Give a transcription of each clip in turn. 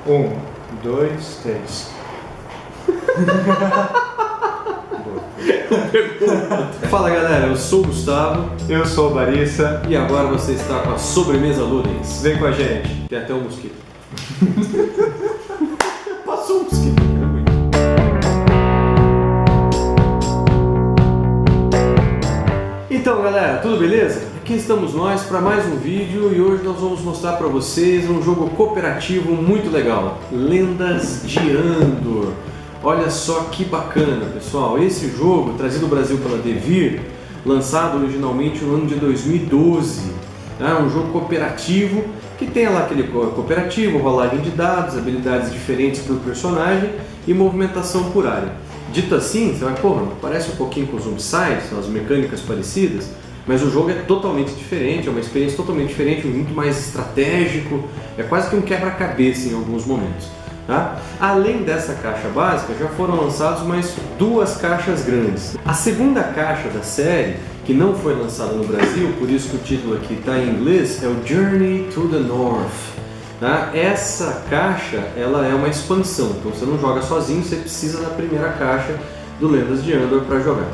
1, 2, 3. Fala galera, eu sou o Gustavo. Eu sou o Barissa. E agora você está com a Sobremesa Ludens. Vem com a gente. Tem até um mosquito. Passou um mosquito. Então galera, tudo beleza? Aqui estamos nós para mais um vídeo e hoje nós vamos mostrar para vocês um jogo cooperativo muito legal, Lendas de Andor. Olha só que bacana, pessoal, esse jogo trazido do Brasil pela Devir, lançado originalmente no ano de 2012, é um jogo cooperativo que tem lá aquele cooperativo, rolagem de dados, habilidades diferentes para o personagem e movimentação por área. Dito assim, você vai, porra, parece um pouquinho com os Zombicide, são as mecânicas parecidas, mas o jogo é totalmente diferente, é uma experiência totalmente diferente, muito mais estratégico, é quase que um quebra-cabeça em alguns momentos. Tá? Além dessa caixa básica, já foram lançadas mais duas caixas grandes. A segunda caixa da série, que não foi lançada no Brasil, por isso que o título aqui está em inglês, é o Journey to the North. Tá? Essa caixa ela é uma expansão, então você não joga sozinho, você precisa da primeira caixa do Lendas de Andor para jogar.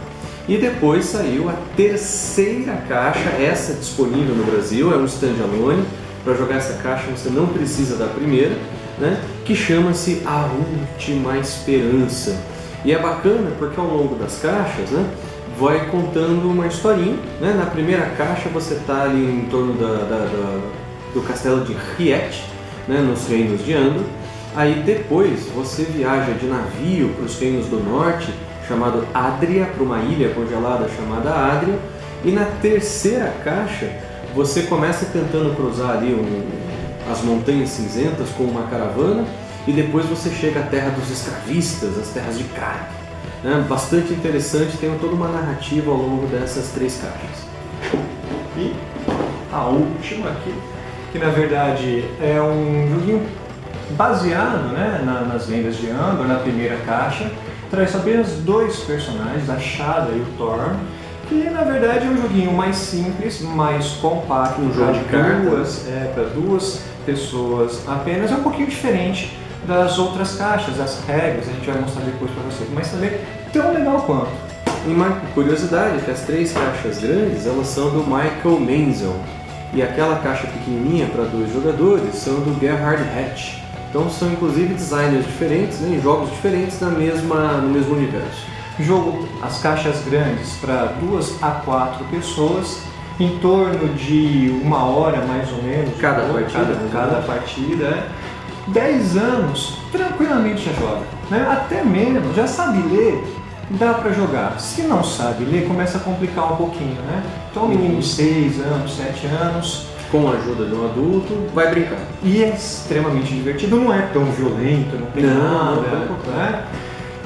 E depois saiu a terceira caixa, essa disponível no Brasil, é um standalone. Para jogar essa caixa você não precisa da primeira, né? Que chama-se A Última Esperança. E é bacana porque ao longo das caixas, né, vai contando uma historinha. Né? Na primeira caixa você está ali em torno do castelo de Riet, né, nos reinos de Andor. Aí depois você viaja de navio para os reinos do norte, chamado Adria, para uma ilha congelada chamada Adria. E na terceira caixa você começa tentando cruzar ali as montanhas cinzentas com uma caravana e depois você chega à terra dos escravistas, as terras de Krark. Né? Bastante interessante, tem toda uma narrativa ao longo dessas três caixas. E a última aqui, que na verdade é um joguinho baseado, né, nas Lendas de Andor, na primeira caixa. Traz apenas dois personagens, a Shada e o Thorm, que na verdade é um joguinho mais simples, mais compacto, um jogo de cartas, para duas pessoas apenas. É um pouquinho diferente das outras caixas, as regras, a gente vai mostrar depois para vocês, mas também tão legal quanto. E uma curiosidade é que as três caixas grandes elas são do Michael Menzel e aquela caixa pequenininha para dois jogadores são do Gerhard Hatch. Então são inclusive designers diferentes, né, em jogos diferentes no mesmo universo. Jogo, as caixas grandes para 2 a 4 pessoas, em torno de 1 hora mais ou menos. Cada partida. 10 anos, tranquilamente já joga. Né? Até menos, já sabe ler, dá para jogar. Se não sabe ler, começa a complicar um pouquinho. Né? Então, um menino de 6 anos, 7 anos... com a ajuda de um adulto, vai brincar. E é extremamente divertido, não é tão violento, não tem nada. Né?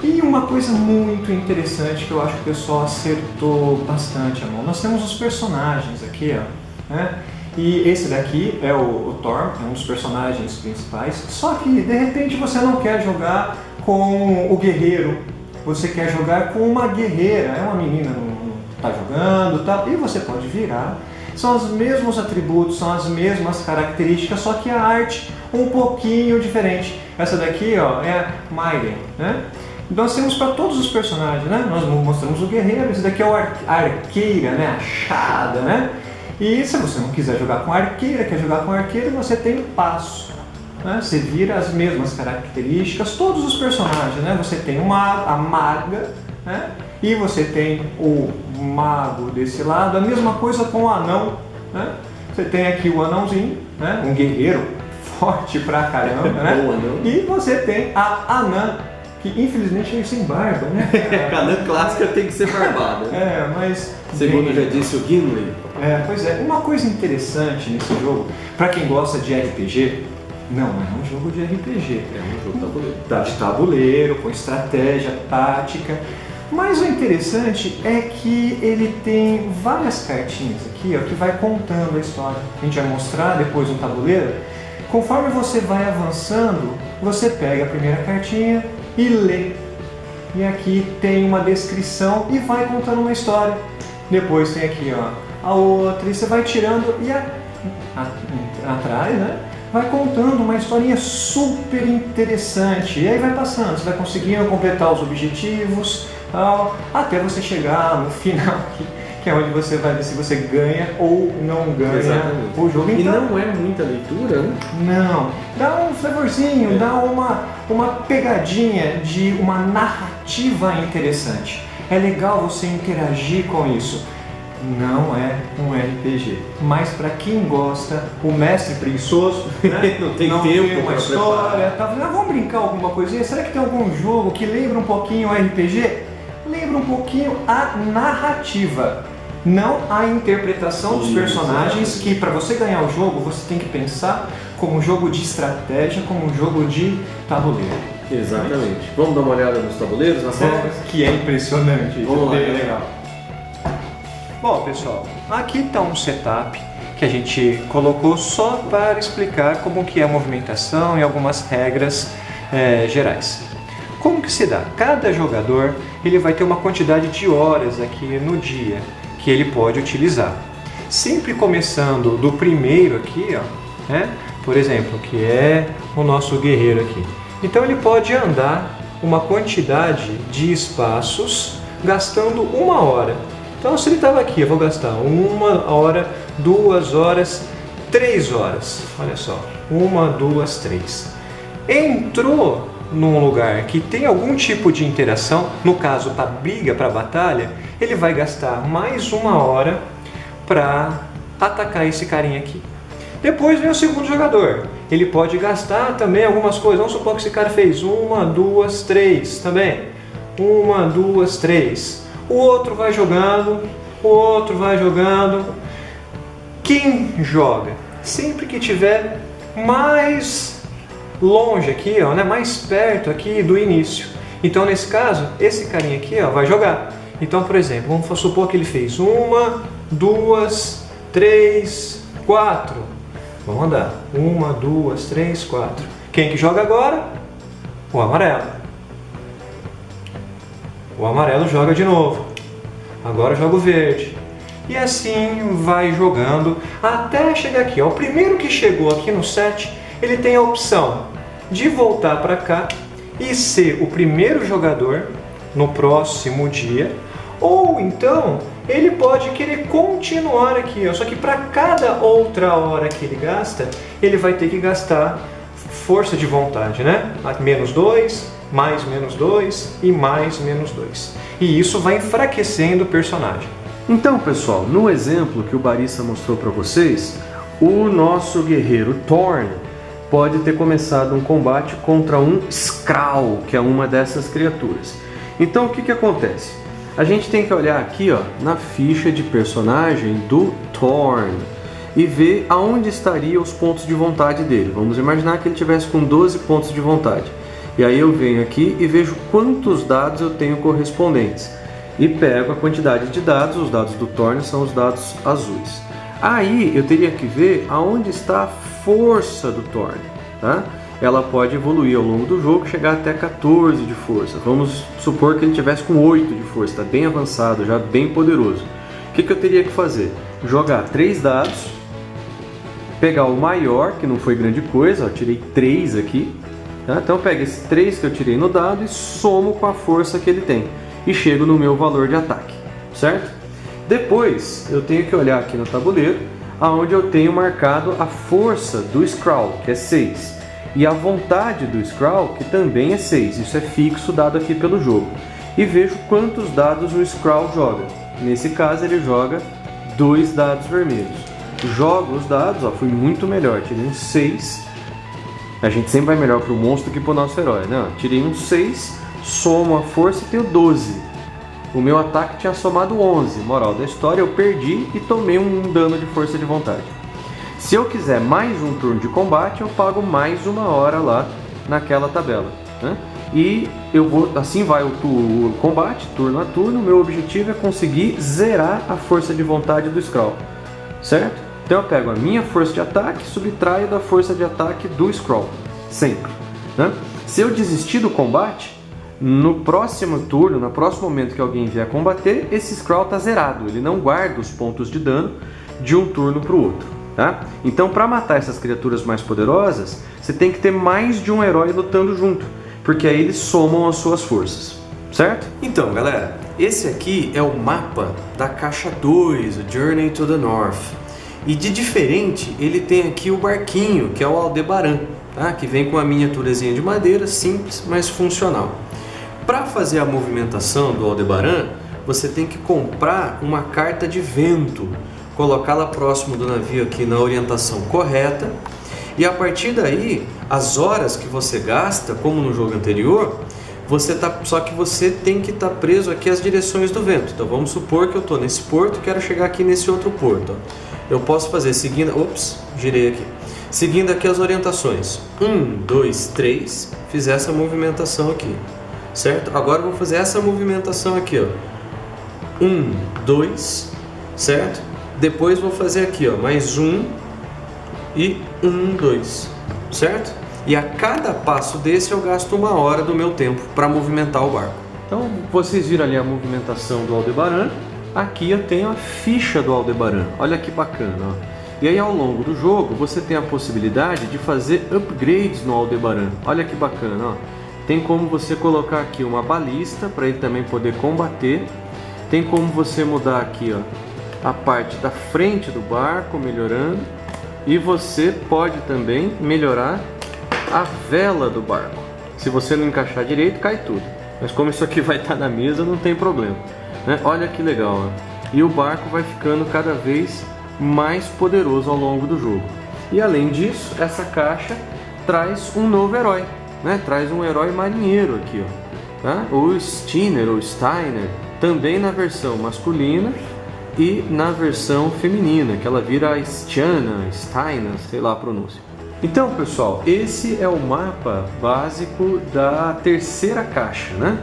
E uma coisa muito interessante que eu acho que o pessoal acertou bastante a mão. Nós temos os personagens aqui, ó, né? E esse daqui é o Thorm, é um dos personagens principais. Só que de repente você não quer jogar com o guerreiro, você quer jogar com uma guerreira. É uma menina que está jogando, tal, e você pode virar. São os mesmos atributos, são as mesmas características, só que a arte um pouquinho diferente. Essa daqui, ó, é a Maiden, né? Nós temos para todos os personagens, né? Nós mostramos o guerreiro, esse daqui é a arqueira, né? A Shada, né? E se você não quiser jogar com a arqueira, quer jogar com a arqueira, você tem o passo. Né? Você vira as mesmas características, todos os personagens, né? Você tem a maga, né? E você tem o mago desse lado, a mesma coisa com o anão, né? Você tem aqui o anãozinho, né? Um guerreiro forte pra caramba, né? E você tem a anã, que infelizmente veio sem barba, né? A anã clássica tem que ser barbada. Mas... segundo já disse o Gimli. Pois é. Uma coisa interessante nesse jogo, pra quem gosta de RPG, não é um jogo de RPG. É um jogo tabuleiro. De tabuleiro, com estratégia, tática. Mas o interessante é que ele tem várias cartinhas aqui, ó, que vai contando a história. A gente vai mostrar depois no tabuleiro. Conforme você vai avançando, você pega a primeira cartinha e lê. E aqui tem uma descrição e vai contando uma história. Depois tem aqui, ó, a outra, e você vai tirando e atrás, né? vai contando uma historinha super interessante. E aí vai passando, você vai conseguindo completar os objetivos, até você chegar no final, que é onde você vai ver se você ganha ou não ganha o jogo. Então, e não é muita leitura, né? Não, dá um flavorzinho, dá uma pegadinha de uma narrativa interessante. É legal você interagir com isso. Não é um RPG, mas para quem gosta, o mestre preguiçoso, né? não tem tempo, tem uma história, vamos brincar alguma coisinha? Será que tem algum jogo que lembra um pouquinho o RPG? Lembra um pouquinho a narrativa, não a interpretação dos personagens, que para você ganhar o jogo, você tem que pensar como um jogo de estratégia, como um jogo de tabuleiro. Exatamente. Vamos dar uma olhada nos tabuleiros, nas regras? Que é impressionante. Vamos lá. Legal. Bom, pessoal, aqui está um setup que a gente colocou só para explicar como que é a movimentação e algumas regras gerais. Como que se dá? Cada jogador ele vai ter uma quantidade de horas aqui no dia que ele pode utilizar. Sempre começando do primeiro aqui, ó, né? Por exemplo, que é o nosso guerreiro aqui. Então ele pode andar uma quantidade de espaços gastando 1 hora. Então se ele estava aqui, eu vou gastar 1 hora, 2 horas, 3 horas. Olha só, 1, 2, 3. Entrou num lugar que tem algum tipo de interação, no caso para briga, para batalha, ele vai gastar mais 1 hora para atacar esse carinha aqui. Depois vem o segundo jogador. Ele pode gastar também algumas coisas. Vamos supor que esse cara fez 1, 2, 3 também. 1, 2, 3. O outro vai jogando, o outro vai jogando. Quem joga? Sempre que tiver mais longe aqui, ó, né, mais perto aqui do início. Então nesse caso, esse carinha aqui, ó, vai jogar. Então, por exemplo, vamos supor que ele fez 1, 2, 3, 4. Vamos andar. 1, 2, 3, 4. Quem que joga agora? O amarelo. O amarelo joga de novo. Agora joga o verde. E assim vai jogando até chegar aqui. Ó. O primeiro que chegou aqui no set, ele tem a opção de voltar para cá e ser o primeiro jogador no próximo dia. Ou então ele pode querer continuar aqui. Ó. Só que para cada outra hora que ele gasta, ele vai ter que gastar força de vontade, né? -2, mais -2 e mais -2. E isso vai enfraquecendo o personagem. Então, pessoal, no exemplo que o Barissa mostrou para vocês, o nosso guerreiro Thorn pode ter começado um combate contra um Skrull, que é uma dessas criaturas. Então, o que acontece? A gente tem que olhar aqui, ó, na ficha de personagem do Thorn e ver aonde estariam os pontos de vontade dele. Vamos imaginar que ele tivesse com 12 pontos de vontade. E aí eu venho aqui e vejo quantos dados eu tenho correspondentes. E pego a quantidade de dados, os dados do Thorn são os dados azuis. Aí eu teria que ver aonde está a força do Thorn, tá? Ela pode evoluir ao longo do jogo, chegar até 14 de força. Vamos supor que ele tivesse com 8 de força, está bem avançado, já bem poderoso. O que eu teria que fazer? Jogar 3 dados, pegar o maior, que não foi grande coisa, ó, tirei 3 aqui. Tá? Então eu pego esse 3 que eu tirei no dado e somo com a força que ele tem. E chego no meu valor de ataque, certo? Depois eu tenho que olhar aqui no tabuleiro, onde eu tenho marcado a força do Skrull, que é 6. E a vontade do Skrull, que também é 6. Isso é fixo, dado aqui pelo jogo. E vejo quantos dados o Skrull joga. Nesse caso ele joga 2 dados vermelhos. Jogo os dados, ó, fui muito melhor, tirei um 6. A gente sempre vai melhor para o monstro que para o nosso herói, né? Tirei um 6, somo a força e tenho 12. O meu ataque tinha somado 11. Moral da história, eu perdi e tomei um dano de força de vontade. Se eu quiser mais um turno de combate, eu pago mais 1 hora lá naquela tabela, né? E eu vou, assim vai o combate, turno a turno. O meu objetivo é conseguir zerar a força de vontade do Skrull, certo? Então eu pego a minha força de ataque e subtraio da força de ataque do Skrull, sempre, né? Se eu desistir do combate, no próximo turno, no próximo momento que alguém vier combater, esse Skrull está zerado, ele não guarda os pontos de dano de um turno para o outro. tá? Então, para matar essas criaturas mais poderosas, você tem que ter mais de um herói lutando junto, porque aí eles somam as suas forças, certo? Então, galera, esse aqui é o mapa da caixa 2, o Journey to the North. E de diferente, ele tem aqui o barquinho, que é o Aldebaran, tá? Que vem com a miniaturazinha de madeira, simples, mas funcional. Para fazer a movimentação do Aldebaran, você tem que comprar uma carta de vento, colocá-la próximo do navio aqui na orientação correta, e a partir daí, as horas que você gasta, como no jogo anterior, só que você tem que estar preso aqui às direções do vento. Então vamos supor que eu estou nesse porto e quero chegar aqui nesse outro porto. Eu posso fazer seguindo... Ops, girei aqui. Seguindo aqui as orientações. 1, 2, 3, fiz essa movimentação aqui. Certo? Agora eu vou fazer essa movimentação aqui, ó. 1, 2, certo? Depois vou fazer aqui, ó, mais 1 e 1, 2, certo? E a cada passo desse eu gasto 1 hora do meu tempo para movimentar o barco. Então vocês viram ali a movimentação do Aldebaran. Aqui eu tenho a ficha do Aldebaran. Olha que bacana, ó. E aí ao longo do jogo você tem a possibilidade de fazer upgrades no Aldebaran. Olha que bacana, ó. Tem como você colocar aqui uma balista para ele também poder combater. Tem como você mudar aqui, ó, a parte da frente do barco, melhorando. E você pode também melhorar a vela do barco. Se você não encaixar direito, cai tudo. Mas como isso aqui vai estar na mesa, não tem problema, né? Olha que legal, ó. E o barco vai ficando cada vez mais poderoso ao longo do jogo. E além disso, essa caixa traz um novo herói, né? Traz um herói marinheiro aqui, ó, tá? O Steiner ou Steiner, também na versão masculina e na versão feminina, que ela vira Stiana, Steiner, sei lá a pronúncia. Então, pessoal, esse é o mapa básico da terceira caixa, né?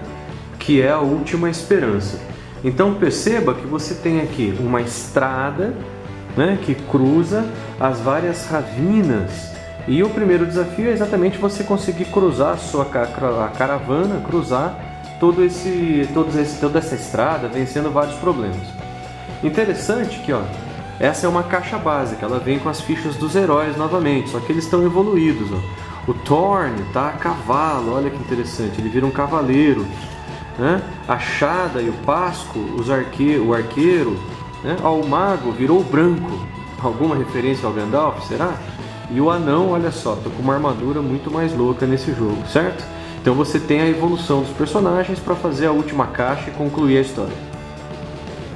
Que é a Última Esperança. Então perceba que você tem aqui uma estrada, né, que cruza as várias ravinas. E o primeiro desafio é exatamente você conseguir cruzar a caravana, cruzar toda essa estrada, vencendo vários problemas. Interessante que, ó, essa é uma caixa básica, ela vem com as fichas dos heróis novamente, só que eles estão evoluídos, ó. O Thorn tá a cavalo, olha que interessante, ele vira um cavaleiro, né? A Shada e o Pasco, o arqueiro, né? Ó, o mago virou branco, alguma referência ao Gandalf, será? E o anão, olha só, tô com uma armadura muito mais louca nesse jogo, certo? Então você tem a evolução dos personagens para fazer a última caixa e concluir a história.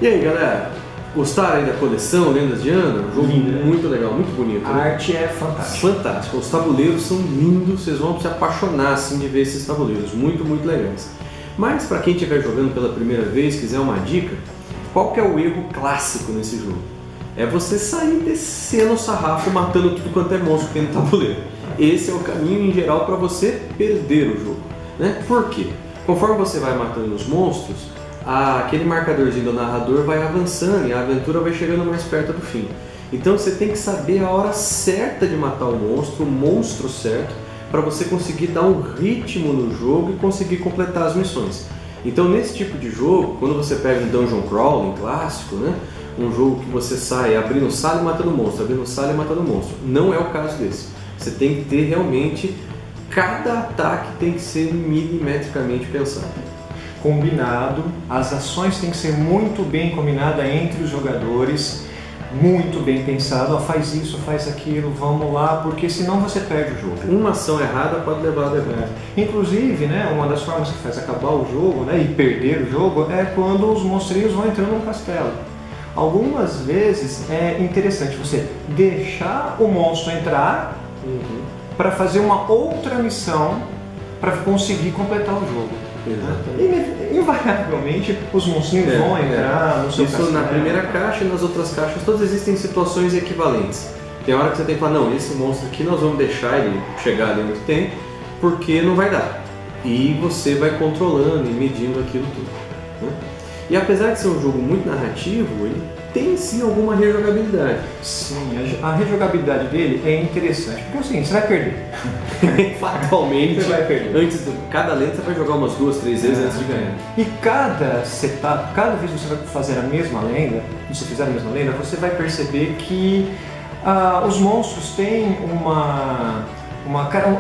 E aí, galera? Gostaram aí da coleção Lendas de Andor? Um jogo muito legal, muito bonito. A arte é fantástica. Fantástica. Os tabuleiros são lindos, vocês vão se apaixonar assim de ver esses tabuleiros, muito, muito legais. Mas para quem estiver jogando pela primeira vez, quiser uma dica, qual que é o erro clássico nesse jogo? É você sair descendo o sarrafo, matando tudo quanto é monstro que tem no tabuleiro. Esse é o caminho em geral para você perder o jogo, né? Por quê? Conforme você vai matando os monstros, aquele marcadorzinho do narrador vai avançando e a aventura vai chegando mais perto do fim. Então você tem que saber a hora certa de matar o monstro certo, para você conseguir dar um ritmo no jogo e conseguir completar as missões. Então nesse tipo de jogo, quando você pega um dungeon crawling clássico, né, um jogo que você sai abrindo sala e matando monstro, abrindo sala e matando monstro, não é o caso desse. Você tem que ter realmente, cada ataque tem que ser milimetricamente pensado. Combinado, as ações têm que ser muito bem combinadas entre os jogadores, muito bem pensado, ó, faz isso, faz aquilo, vamos lá, porque senão você perde o jogo. Uma ação errada pode levar a derrota. Inclusive, né, uma das formas que faz acabar o jogo, né, e perder o jogo é quando os monstrinhos vão entrando no castelo. Algumas vezes é interessante você deixar o monstro entrar para fazer uma outra missão para conseguir completar o jogo. Invariavelmente os monstrinhos vão entrar no seu Isso castelo. Na primeira caixa e nas outras caixas todas existem situações equivalentes. Tem hora que você tem que falar, não, esse monstro aqui nós vamos deixar ele chegar ali onde tem, porque não vai dar. E você vai controlando e medindo aquilo tudo, né? E apesar de ser um jogo muito narrativo, ele tem sim alguma rejogabilidade. Sim, a rejogabilidade dele é interessante, porque é o seguinte, você vai perder. Fatalmente, você vai perder. Antes de cada lente você vai jogar umas 2, 3 vezes antes de ganhar. E cada setup, cada vez que você vai fazer a mesma lenda, se você fizer a mesma lenda, você vai perceber que Os monstros têm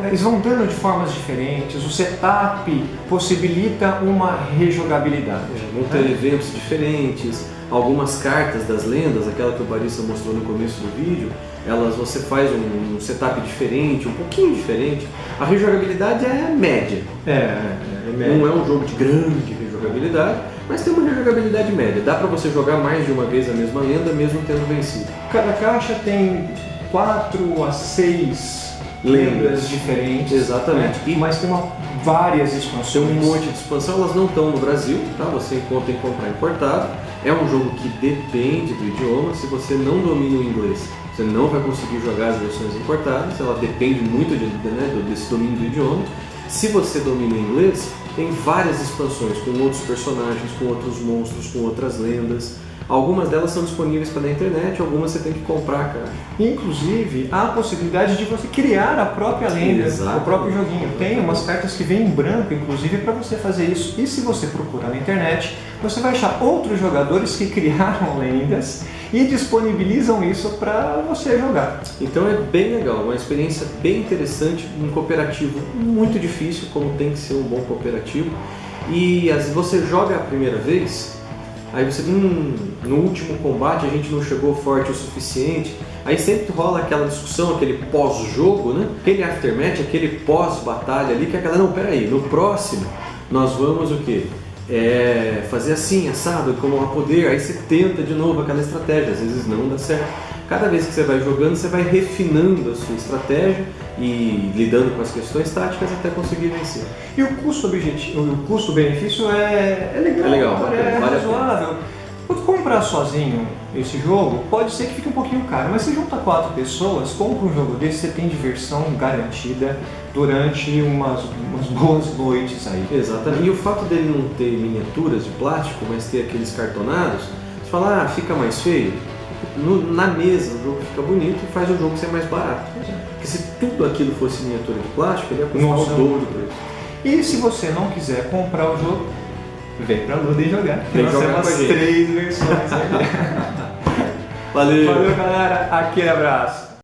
eles vão dando de formas diferentes, o setup possibilita uma rejogabilidade. Vão ter eventos diferentes, algumas cartas das lendas, aquela que o Barissa mostrou no começo do vídeo, você faz um setup diferente, um pouquinho diferente. A rejogabilidade é média. Média. Não é um jogo de grande rejogabilidade, mas tem uma rejogabilidade média. Dá pra você jogar mais de uma vez a mesma lenda, mesmo tendo vencido. Cada caixa tem 4 a 6 lendas diferentes. Exatamente. Né? Mas tem várias expansões. Tem um monte de expansão, elas não estão no Brasil, tá? Você encontra em comprar importado. É um jogo que depende do idioma. Se você não domina o inglês, você não vai conseguir jogar as versões importadas. Ela depende muito desse domínio do idioma. Se você domina o inglês, tem várias expansões com outros personagens, com outros monstros, com outras lendas. Algumas delas são disponíveis pela internet, algumas você tem que comprar, cara. Inclusive, há a possibilidade de você criar a própria lenda, o próprio joguinho. Tem umas cartas que vêm em branco, inclusive, para você fazer isso. E se você procurar na internet, você vai achar outros jogadores que criaram lendas e disponibilizam isso para você jogar. Então é bem legal, uma experiência bem interessante, um cooperativo muito difícil, como tem que ser um bom cooperativo. E você joga a primeira vez, aí você no último combate a gente não chegou forte o suficiente, aí sempre rola aquela discussão, aquele pós-jogo, né? Aquele aftermatch, aquele pós-batalha ali, que é aquela, não, peraí, no próximo nós vamos o quê? Fazer assim, assado, acumular poder, aí você tenta de novo aquela estratégia, às vezes não dá certo. Cada vez que você vai jogando, você vai refinando a sua estratégia e lidando com as questões táticas até conseguir vencer. E o custo-benefício é legal, é razoável. Quando comprar sozinho esse jogo, pode ser que fique um pouquinho caro, mas se junta 4 pessoas, compra um jogo desse, você tem diversão garantida durante umas boas noites aí. Exatamente. E o fato dele não ter miniaturas de plástico, mas ter aqueles cartonados, você fala, fica mais feio. Na mesa o jogo fica bonito e faz o jogo ser mais barato. Porque se tudo aquilo fosse miniatura de plástico, ele ia custar o dobro do preço. E se você não quiser comprar o jogo, vem pra Luda e jogar. Vem jogar com a gente. 3 versões aí. Valeu, galera. Aquele abraço.